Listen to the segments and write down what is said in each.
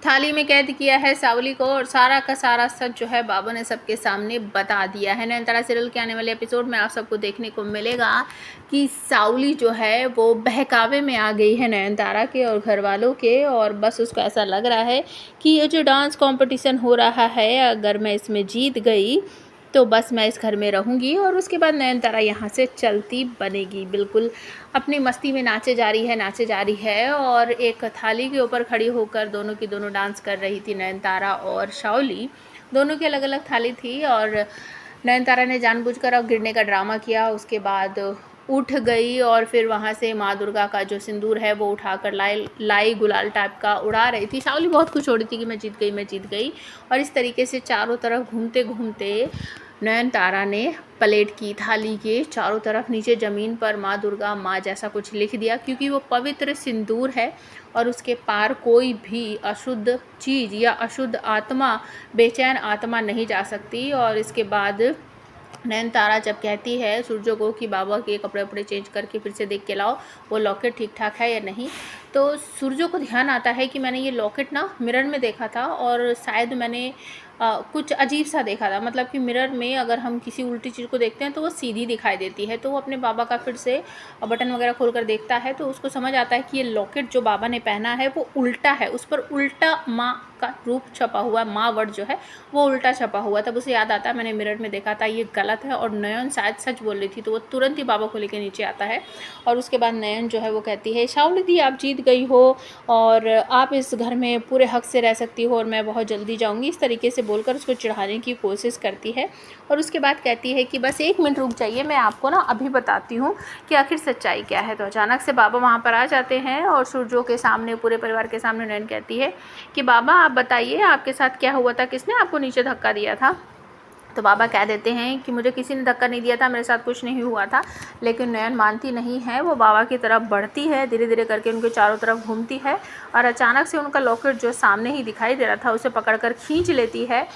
थाली में कैद किया है सावली को और सारा का सारा सच जो है बाबा ने सबके सामने बता दिया है। नयनतारा सीरियल के आने वाले एपिसोड में आप सबको देखने को मिलेगा कि सावली जो है वो बहकावे में आ गई है नयनतारा के और घर वालों के, और बस उसको ऐसा लग रहा है कि ये जो डांस कंपटीशन हो रहा है, अगर मैं इसमें जीत गई तो बस मैं इस घर में रहूँगी और उसके बाद नयनतारा यहाँ से चलती बनेगी। बिल्कुल अपनी मस्ती में नाचे जा रही है और एक थाली के ऊपर खड़ी होकर दोनों की दोनों डांस कर रही थी। नयनतारा और सावली दोनों की अलग अलग थाली थी और नयनतारा ने जानबूझकर अब गिरने का ड्रामा किया। उसके बाद उठ गई और फिर वहाँ से माँ दुर्गा का जो सिंदूर है वो उठाकर लाई गुलाल टाइप का उड़ा रही थी। सावली बहुत खुश हो रही थी कि मैं जीत गई और इस तरीके से चारों तरफ घूमते घूमते नयनतारा ने प्लेट की थाली के चारों तरफ नीचे ज़मीन पर माँ दुर्गा माँ जैसा कुछ लिख दिया, क्योंकि वो पवित्र सिंदूर है और उसके पार कोई भी अशुद्ध चीज़ या अशुद्ध आत्मा, बेचैन आत्मा नहीं जा सकती। और इसके बाद नयनतारा जब कहती है सूरजो को कि बाबा के कपड़े वपड़े चेंज करके फिर से देख के लाओ वो लॉकेट ठीक ठाक है या नहीं, तो सूरजो को ध्यान आता है कि मैंने ये लॉकेट ना मिरर में देखा था और शायद मैंने कुछ अजीब सा देखा था। मतलब कि मिरर में अगर हम किसी उल्टी चीज़ को देखते हैं तो वो सीधी दिखाई देती है। तो वो अपने बाबा का फिर से बटन वगैरह खोल कर देखता है तो उसको समझ आता है कि ये लॉकेट जो बाबा ने पहना है वो उल्टा है, उस पर उल्टा माँ का रूप छपा हुआ है, माँ वर्ड जो है वो उल्टा छपा हुआ है। तब उसे याद आता है मैंने मिरर में देखा था, ये गलत है और नयन शायद सच बोल रही थी। तो वो तुरंत ही बाबा को लेकर नीचे आता है और उसके बाद नयन जो है वो कहती है सावली दी आप जीत गई हो और आप इस घर में पूरे हक से रह सकती हो और मैं बहुत जल्दी जाऊँगी। इस तरीके से बोलकर उसको चिढ़ाने की कोशिश करती है और उसके बाद कहती है कि बस 1 मिनट रुक जाइए, मैं आपको ना अभी बताती हूँ कि आखिर सच्चाई क्या है। तो अचानक से बाबा वहाँ पर आ जाते हैं और सूरजो के सामने, पूरे परिवार के सामने नयन कहती है कि बाबा आप बताइए आपके साथ क्या हुआ था, किसने आपको नीचे धक्का दिया था। तो बाबा कह देते हैं कि मुझे किसी ने धक्का नहीं दिया था, मेरे साथ कुछ नहीं हुआ था। लेकिन नयन मानती नहीं है, वो बाबा की तरफ बढ़ती है, धीरे धीरे करके उनके चारों तरफ घूमती है और अचानक से उनका लॉकेट जो सामने ही दिखाई दे रहा था उसे पकड़कर खींच लेती है।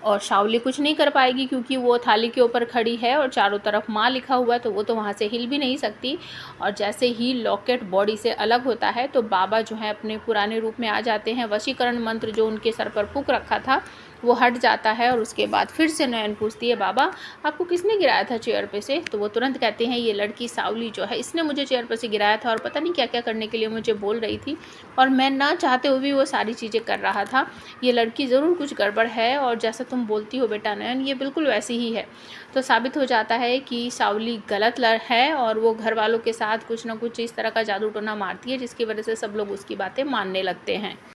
और सावली कुछ नहीं कर पाएगी क्योंकि वो थाली के ऊपर खड़ी है और चारों तरफ माँ लिखा हुआ है, तो वो तो वहाँ से हिल भी नहीं सकती। और जैसे ही लॉकेट बॉडी से अलग होता है तो बाबा जो है अपने पुराने रूप में आ जाते हैं। वशीकरण मंत्र जो उनके सर पर फूंक रखा था वो हट जाता है और उसके बाद फिर से नयन पूछती है बाबा आपको किसने गिराया था चेयर पे से। तो वो तुरंत कहते हैं ये लड़की सावली जो है इसने मुझे चेयर पे से गिराया था और पता नहीं क्या क्या करने के लिए मुझे बोल रही थी और मैं ना चाहते हुए भी वो सारी चीज़ें कर रहा था। ये लड़की ज़रूर कुछ गड़बड़ है और जैसा तुम बोलती हो बेटा नयन ये बिल्कुल वैसी ही है। तो साबित हो जाता है कि सावली गलत है और वो घर वालों के साथ कुछ ना कुछ इस तरह का जादू टोना मारती है जिसकी वजह से सब लोग उसकी बातें मानने लगते हैं।